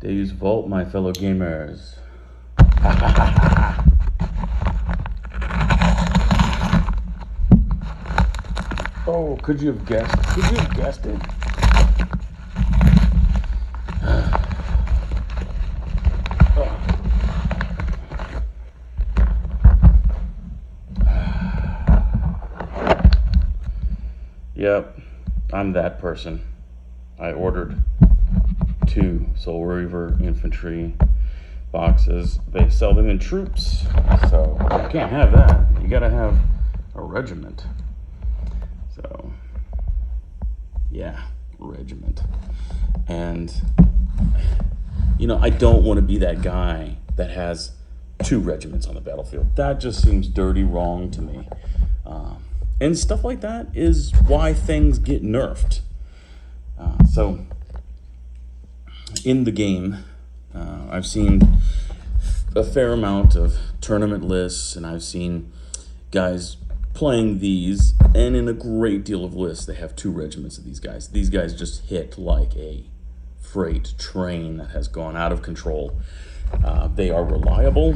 Dave's Vault, my fellow gamers. Oh, could you have guessed? Could you have guessed it? Yep, I'm that person. I ordered 2 Soul Reaver infantry boxes. They sell them in troops, so you can't have that. You gotta have a regiment. So, yeah, regiment. And, you know, I don't want to be that guy that has 2 regiments on the battlefield. That just seems dirty wrong to me. And stuff like that is why things get nerfed. So, in the game, I've seen a fair amount of tournament lists, and I've seen guys playing these, and in a great deal of lists, they have 2 regiments of these guys. These guys just hit like a freight train that has gone out of control. They are reliable,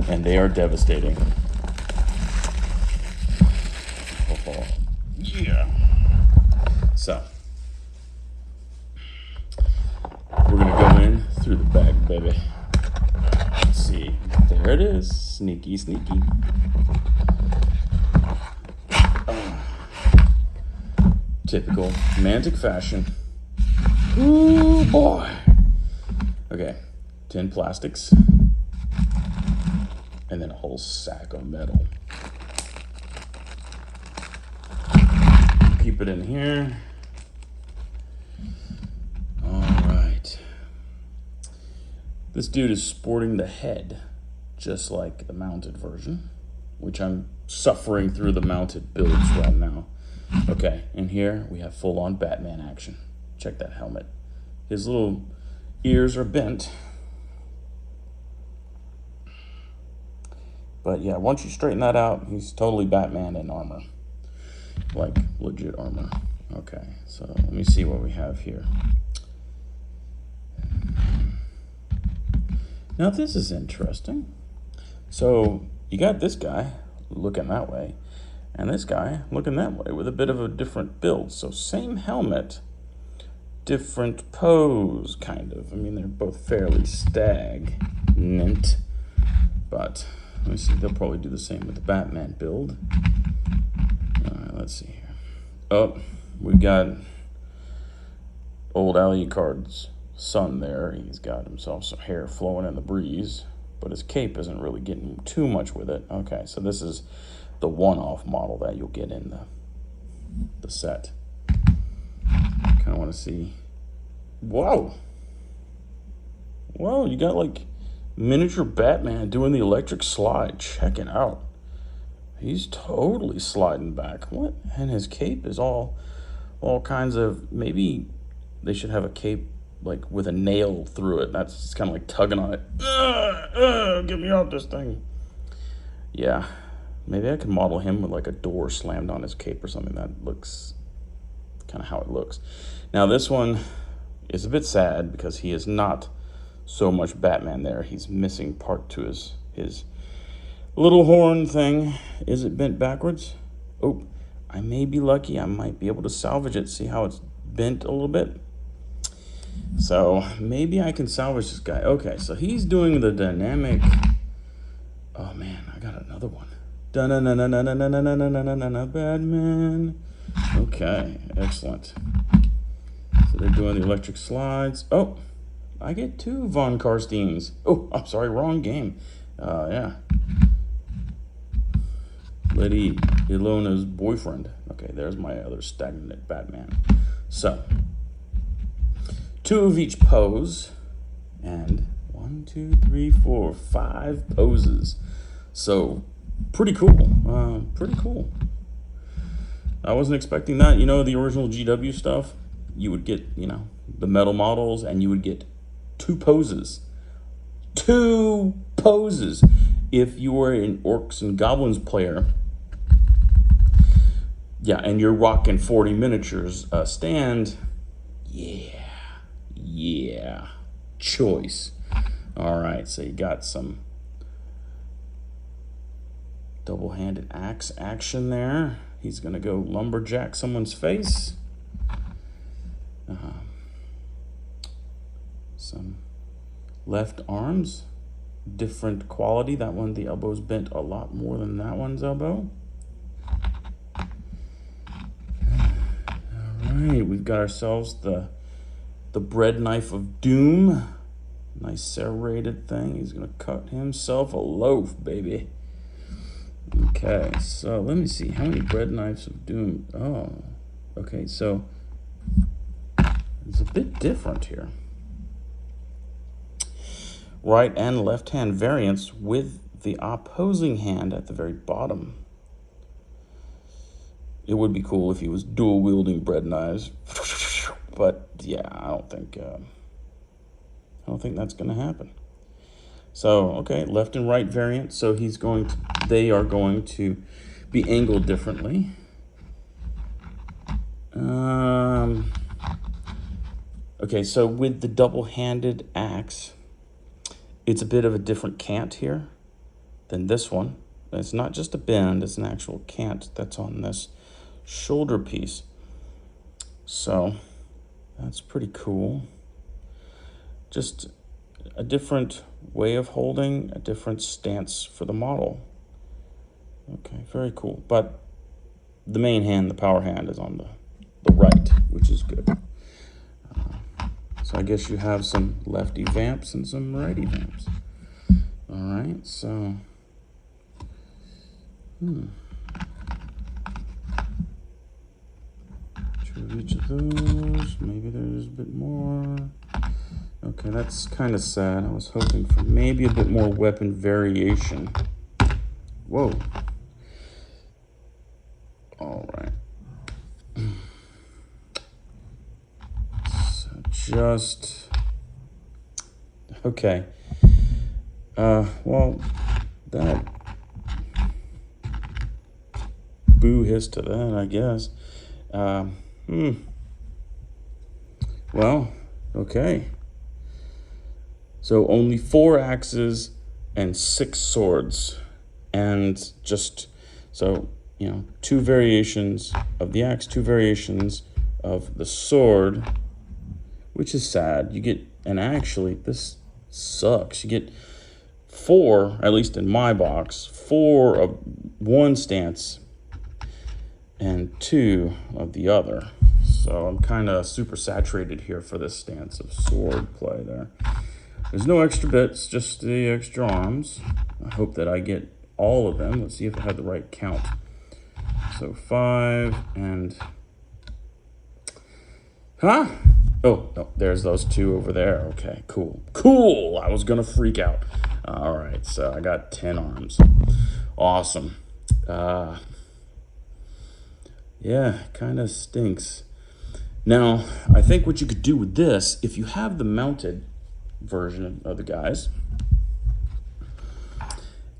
and they are devastating. Oh, yeah. So, we're gonna go in through the back, baby. Let's see. There it is. Sneaky, sneaky. Typical Mantic fashion. Ooh, boy. Okay. 10 plastics. And then a whole sack of metal. Keep it in here. Alright. This dude is sporting the head, just like the mounted version, which I'm suffering through the mounted builds right now. Okay, and here we have full-on Batman action. Check that helmet. His little ears are bent. But yeah, once you straighten that out, he's totally Batman in armor. Like, legit armor. Okay, so let me see what we have here. Now this is interesting. So you got this guy looking that way, and this guy looking that way with a bit of a different build. So same helmet, different pose, kind of. I mean, they're both fairly stagnant, but let me see, they'll probably do the same with the Batman build. All right, let's see here. Oh, we got old Alucard's son there. He's got himself some hair flowing in the breeze, but his cape isn't really getting too much with it. Okay, so this is the one-off model that you'll get in the set. Kind of want to see. Whoa! Whoa, you got like miniature Batman doing the electric slide. Check it out. He's totally sliding back. What? And his cape is all kinds of, maybe they should have a cape like with a nail through it. That's kind of like tugging on it. Get me out this thing. Yeah, maybe I can model him with like a door slammed on his cape or something. That looks kind of how it looks. Now this one is a bit sad because he is not so much Batman there. He's missing part to his little horn thing. Is it bent backwards? Oh, I may be lucky. I might be able to salvage it. See how it's bent a little bit? So maybe I can salvage this guy. Okay, so he's doing the dynamic. Oh man, I got another one. Batman. Okay, excellent. So they're doing the electric slides. Oh, I get 2 Von Karsteins. Oh, I'm sorry, wrong game. Yeah. Lady Ilona's boyfriend. Okay, there's my other stagnant Batman. So, 2 of each pose, and 1, 2, 3, 4, 5 poses. So, pretty cool. Pretty cool. I wasn't expecting that. You know, the original GW stuff, you would get, you know, the metal models, and you would get 2 poses. 2 poses! If you were an Orcs and Goblins player, yeah, and you're rocking 40 miniatures stand, yeah. Yeah, choice. All right, so you got some double-handed axe action there. He's gonna go lumberjack someone's face. Some left arms, different quality. That one, the elbow's bent a lot more than that one's elbow. All right, we've got ourselves the bread knife of doom. Nice serrated thing. He's gonna cut himself a loaf, baby. Okay, so let me see. How many bread knives of doom? Oh, okay, so it's a bit different here. Right and left hand variants with the opposing hand at the very bottom. It would be cool if he was dual wielding bread knives, but yeah, I don't think that's gonna happen. So okay, left and right variant. So they are going to be angled differently. Okay, so with the double-handed axe, it's a bit of a different cant here than this one. It's not just a bend, it's an actual cant that's on this shoulder piece. So that's pretty cool. Just a different way of holding, a different stance for the model. Okay, very cool. But the main hand, the power hand, is on the right, which is good. So I guess you have some lefty vamps and some righty vamps. All right, so two of each of those. Maybe there's a bit more. Okay, that's kind of sad. I was hoping for maybe a bit more weapon variation. Whoa. All right. Just okay. Well, that boo hiss to that, I guess. Well, okay. So only 4 axes and 6 swords, and just so you know, 2 variations of the axe, 2 variations of the sword. Which is sad. You get, and actually, this sucks. You get 4, at least in my box, 4 of one stance and 2 of the other. So I'm kind of super saturated here for this stance of sword play there. There's no extra bits, just the extra arms. I hope that I get all of them. Let's see if I have the right count. So 5 and... Huh? Oh, no, there's those 2 over there. Okay, cool. Cool! I was gonna freak out. All right, so I got 10 arms. Awesome. Yeah, kind of stinks. Now, I think what you could do with this, if you have the mounted version of the guys,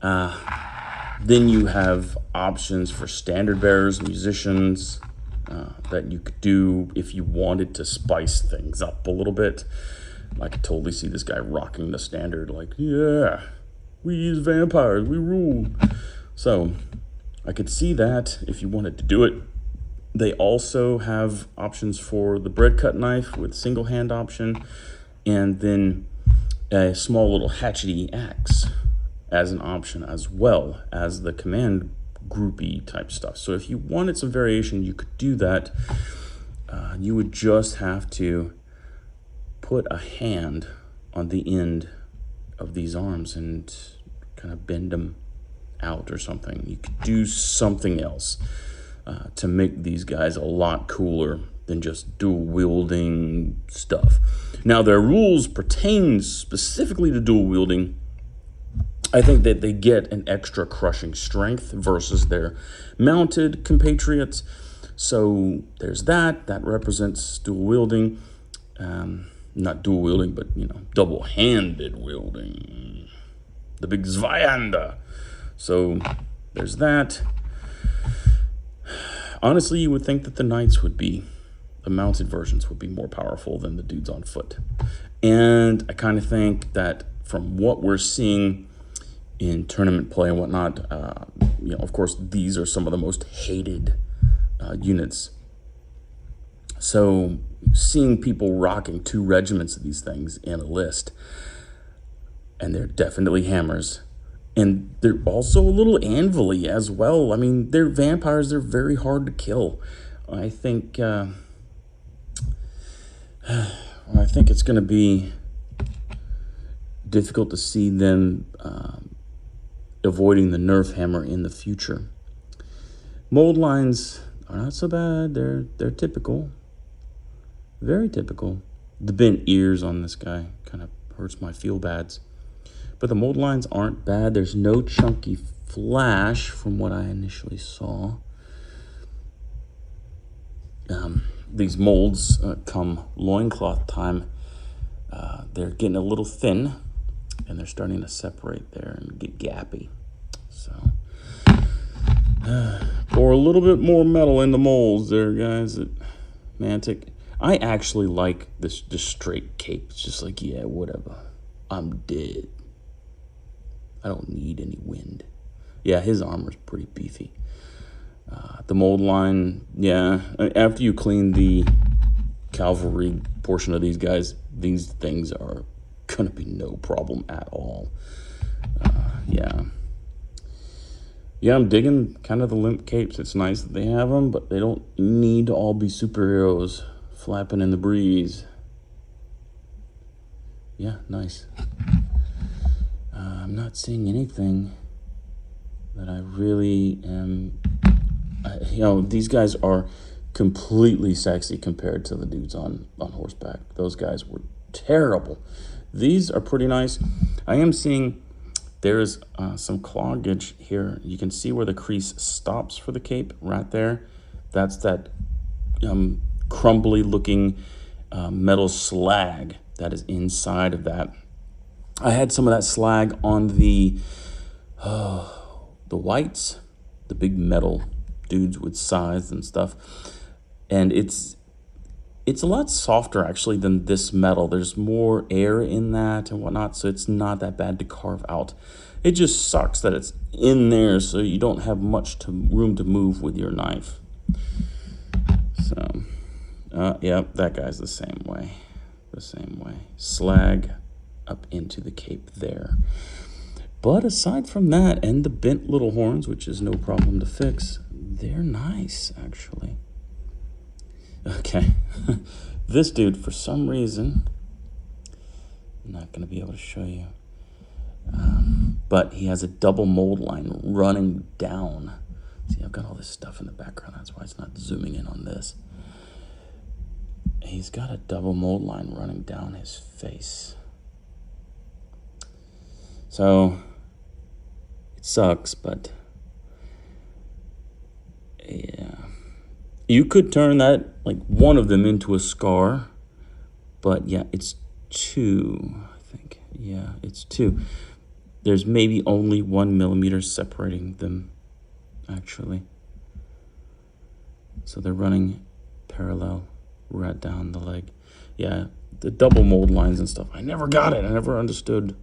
then you have options for standard bearers, musicians, that you could do if you wanted to spice things up a little bit. I could totally see this guy rocking the standard, like, yeah, we use vampires, we rule. So I could see that if you wanted to do it. They also have options for the bread cut knife with single hand option, and then a small little hatchety axe as an option, as well as the command groupy type stuff. So if you wanted some variation, you could do that. You would just have to put a hand on the end of these arms and kind of bend them out or something. You could do something else to make these guys a lot cooler than just dual wielding stuff. Now, their rules pertain specifically to dual wielding. I think that they get an extra crushing strength versus their mounted compatriots. So there's that. That represents dual wielding. Not dual wielding, but, you know, double-handed wielding. The big Zweihander. So there's that. Honestly, you would think that the knights would be, the mounted versions would be more powerful than the dudes on foot. And I kind of think that from what we're seeing in tournament play and whatnot, of course, these are some of the most hated units. So seeing people rocking 2 regiments of these things in a list, and they're definitely hammers, and they're also a little anvil-y as well. I mean, they're vampires. They're very hard to kill. I think it's going to be difficult to see them avoiding the nerf hammer in the future. Mold lines are not so bad. They're typical. Very typical. The bent ears on this guy kind of hurts my feel bads. But the mold lines aren't bad. There's no chunky flash from what I initially saw. These molds come loincloth time. They're getting a little thin, and they're starting to separate there and get gappy. So, pour a little bit more metal in the molds there, guys, at Mantic. I actually like this just straight cape. It's just like, yeah, whatever. I'm dead. I don't need any wind. Yeah, his armor's pretty beefy. The mold line, yeah. After you clean the cavalry portion of these guys, these things are gonna be no problem at all. Yeah, I'm digging kind of the limp capes. It's nice that they have them, but they don't need to all be superheroes flapping in the breeze. Yeah, nice. I'm not seeing anything that I really am. These guys are completely sexy compared to the dudes on horseback. Those guys were terrible. These are pretty nice. I am seeing there's some cloggage here. You can see where the crease stops for the cape right there. That's that crumbly looking metal slag that is inside of that. I had some of that slag on the whites, the big metal dudes with scythes and stuff, and it's a lot softer actually than this metal. There's more air in that and whatnot, so it's not that bad to carve out. It just sucks that it's in there, so you don't have much room to move with your knife. So, yeah, that guy's the same way. Slag up into the cape there. But aside from that, and the bent little horns, which is no problem to fix, they're nice, actually. Okay. This dude, for some reason, I'm not going to be able to show you, but he has a double mold line running down. See, I've got all this stuff in the background. That's why it's not zooming in on this. He's got a double mold line running down his face. So, it sucks, but yeah. You could turn that, like one of them, into a scar, but yeah, it's 2, I think. Yeah, it's 2. There's maybe only 1 millimeter separating them, actually. So they're running parallel right down the leg. Yeah, the double mold lines and stuff. I never got it. I never understood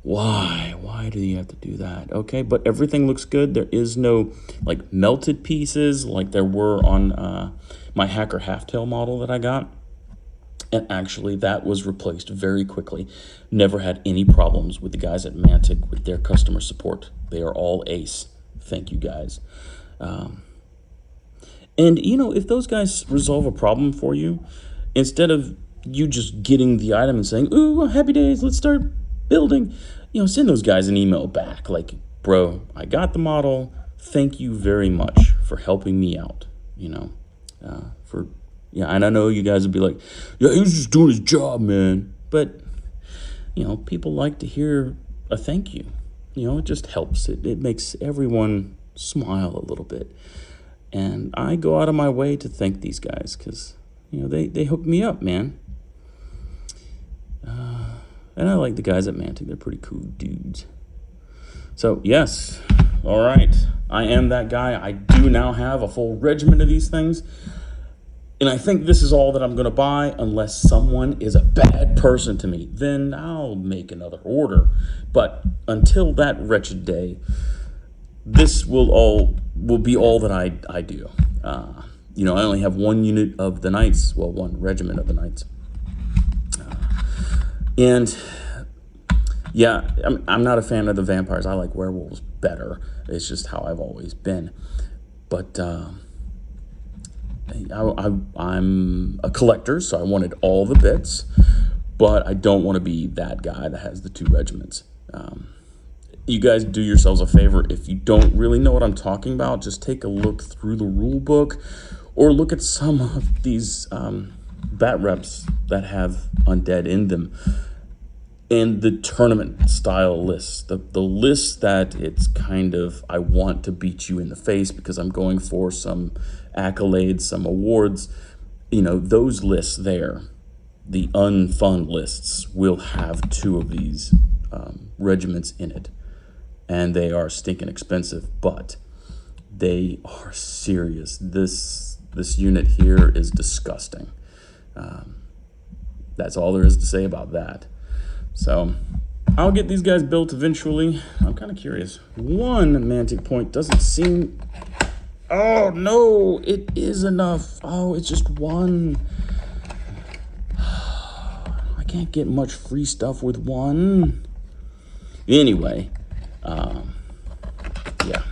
why do you have to do that? Okay, but everything looks good. There is no like melted pieces like there were on my Hacker Halftail model that I got. And actually that was replaced very quickly. Never had any problems with the guys at Mantic with their customer support. They are all ace. Thank you, guys. And if those guys resolve a problem for you, instead of you just getting the item and saying, ooh, happy days, let's start building, send those guys an email back like, bro, I got the model. Thank you very much for helping me out, and I know you guys would be like, yeah, he was just doing his job, man. But, people like to hear a thank you. It just helps. It makes everyone smile a little bit. And I go out of my way to thank these guys because, they hook me up, man. And I like the guys at Mantic. They're pretty cool dudes. So, yes. All right. I am that guy. I do now have a full regiment of these things. And I think this is all that I'm going to buy will someone is a bad person to me. Then I'll make another order. But until that wretched day, this will be all that I do. You know, I only have one unit of the knights, well, one regiment of the knights. And yeah, I'm not a fan of the vampires. I like werewolves better. It's just how I've always been. But I'm a collector, so I wanted all the bits. But I don't want to be that guy that has the two regiments. You guys do yourselves a favor. If you don't really know what I'm talking about, just take a look through the rule book or look at some of these bat reps that have undead in them. And the tournament style lists, the list that it's kind of, I want to beat you in the face because I'm going for some accolades, some awards, you know, those lists there, the unfun lists will have two of these regiments in it. And they are stinking expensive, but they are serious. This unit here is disgusting. That's all there is to say about that. So I'll get these guys built eventually. I'm kind of curious. One Mantic point doesn't seem... Oh, no, it is enough. Oh, it's just one. I can't get much free stuff with one. Anyway, yeah.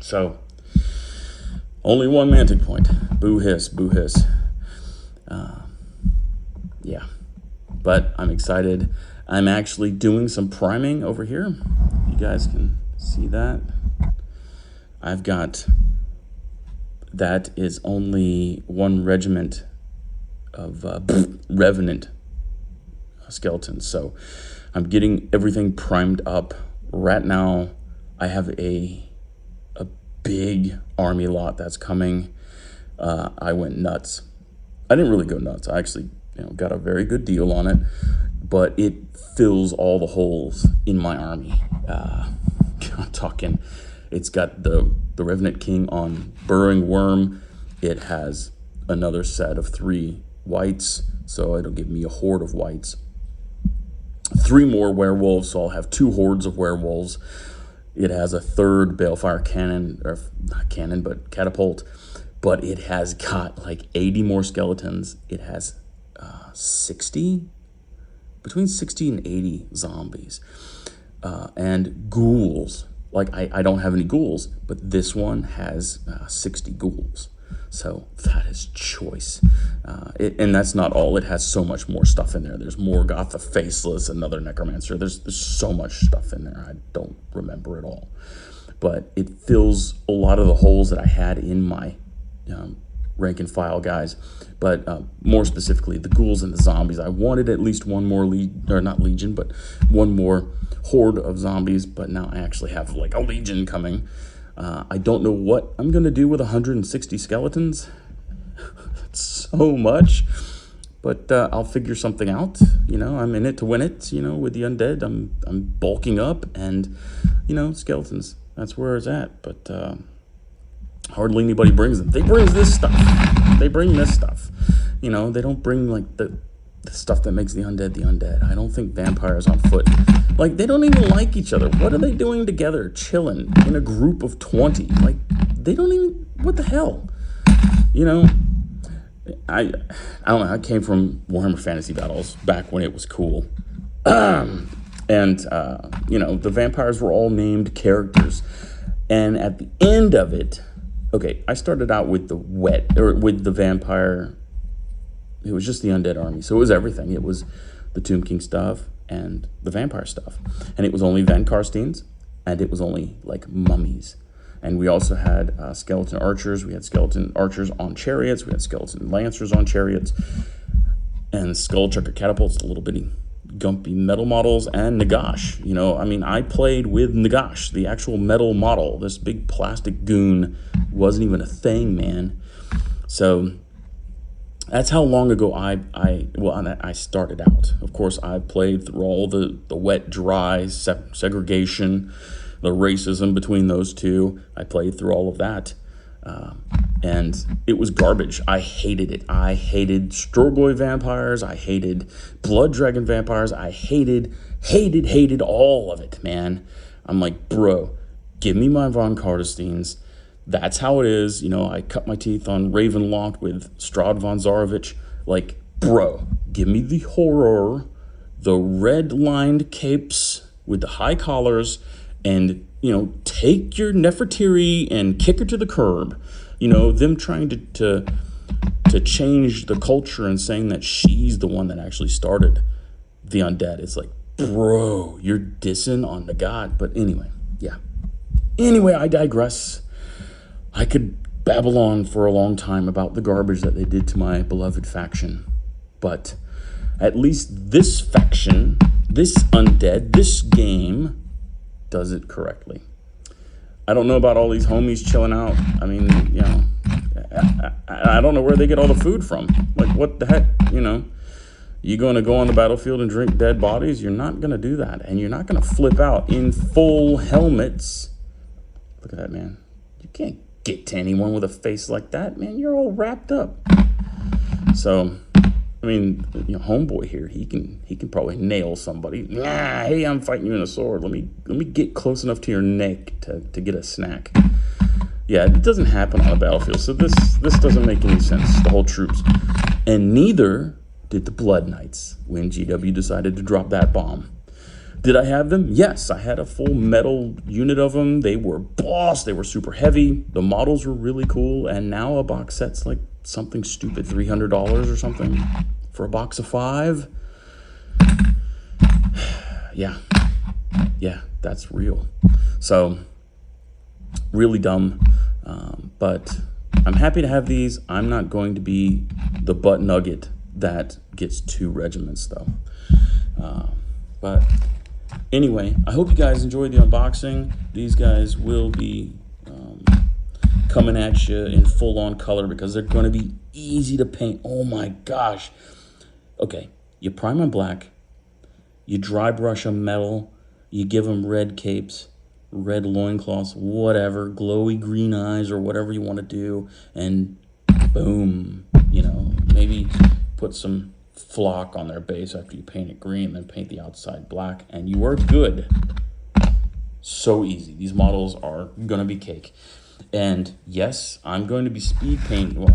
So, only one Mantic point. Boo hiss, boo hiss. Yeah. But I'm excited. I'm actually doing some priming over here. You guys can see that. I've got, that is only one regiment of Revenant skeletons. So I'm getting everything primed up. Right now, I have a big army lot that's coming. I went nuts. I didn't really go nuts. I actually got a very good deal on it, but it fills all the holes in my army. I'm talking, it's got the Revenant King on Burrowing Worm. It has another set of 3 whites, so it'll give me a horde of whites. 3 more werewolves, so I'll have 2 hordes of werewolves. It has a 3rd Balefire cannon, or not cannon, but catapult, but it has got like 80 more skeletons. It has 60, between 60 and 80 zombies, and ghouls. Like I don't have any ghouls, but this one has 60 ghouls. So that is choice. And that's not all. It has so much more stuff in there. There's Morgoth the Faceless, another necromancer. There's so much stuff in there. I don't remember it all. But it fills a lot of the holes that I had in my rank and file guys. But more specifically, the ghouls and the zombies. I wanted at least one more not legion, but one more horde of zombies. But now I actually have like a legion coming. I don't know what I'm going to do with 160 skeletons. That's so much. But I'll figure something out. I'm in it to win it. With the undead, I'm bulking up. And, skeletons. That's where it's at. But hardly anybody brings them. They bring this stuff. They bring this stuff. They don't bring, like, the stuff that makes the undead. I don't think vampires on foot. Like, they don't even like each other. What are they doing together, chilling in a group of 20? Like, they don't even, what the hell? I don't know. I came from Warhammer Fantasy Battles back when it was cool. And, the vampires were all named characters. And at the end of it, okay, I started out with with the vampire. It was just the undead army. So it was everything. It was the Tomb King stuff and the vampire stuff. And it was only Van Karsteens, and it was only, like, mummies. And we also had skeleton archers. We had skeleton archers on chariots. We had skeleton lancers on chariots. And skull chucker catapults, the little bitty gumpy metal models, and Nagash. I played with Nagash, the actual metal model. This big plastic goon wasn't even a thing, man. So that's how long ago I started out. Of course, I played through all the wet, dry, segregation, the racism between those two. I played through all of that. And it was garbage. I hated it. I hated Strogoi vampires. I hated Blood Dragon vampires. I hated all of it, man. I'm like, bro, give me my Von Cardesteins. That's how it is. You know, I cut my teeth on Ravenloft with Strahd von Zarovich. Like, bro, give me the horror, the red-lined capes with the high collars, and, you know, take your Nefertiri and kick her to the curb. You know, them trying to change the culture and saying that she's the one that actually started the undead. It's like, bro, you're dissing on the god. But anyway, yeah. Anyway, I digress. I could babble on for a long time about the garbage that they did to my beloved faction. But at least this faction, this undead, this game does it correctly. I don't know about all these homies chilling out. I mean, you know, I don't know where they get all the food from. Like, what the heck, you know? You going to go on the battlefield and drink dead bodies? You're not going to do that. And you're not going to flip out in full helmets. Look at that, man. You can't get to anyone with a face like that, man. You're all wrapped up. So, I mean, you know, homeboy here, he can probably nail somebody. Nah, hey, I'm fighting you in a sword. Let me get close enough to your neck to get a snack. Yeah, it doesn't happen on a battlefield. So this doesn't make any sense, the whole troops. And neither did the Blood Knights when GW decided to drop that bomb. Did I have them? Yes, I had a full metal unit of them. They were boss. They were super heavy. The models were really cool. And now a box set's like something stupid, $300 or something for a box of 5. Yeah, that's real. So really dumb, but I'm happy to have these. I'm not going to be the butt nugget that gets 2 regiments though. But anyway, I hope you guys enjoyed the unboxing. These guys will be coming at you in full-on color because they're going to be easy to paint. Oh my gosh. Okay, you prime them black, you dry brush them metal, you give them red capes, red loincloths, whatever, glowy green eyes or whatever you want to do, and boom, you know, maybe put some flock on their base after you paint it green, then paint the outside black, and you are good. So easy. These models are gonna be cake. And yes, I'm going to be speed painting.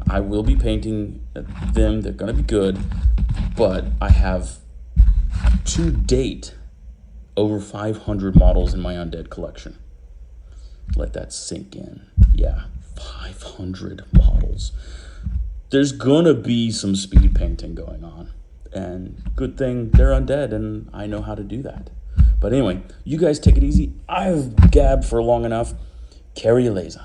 I will be painting them. They're gonna be good, but I have to date over 500 models in my undead collection. Let that sink in. Yeah, 500 models. There's gonna be some speed painting going on, and good thing they're undead and I know how to do that. But anyway, you guys take it easy. I've gabbed for long enough. Carry your laser.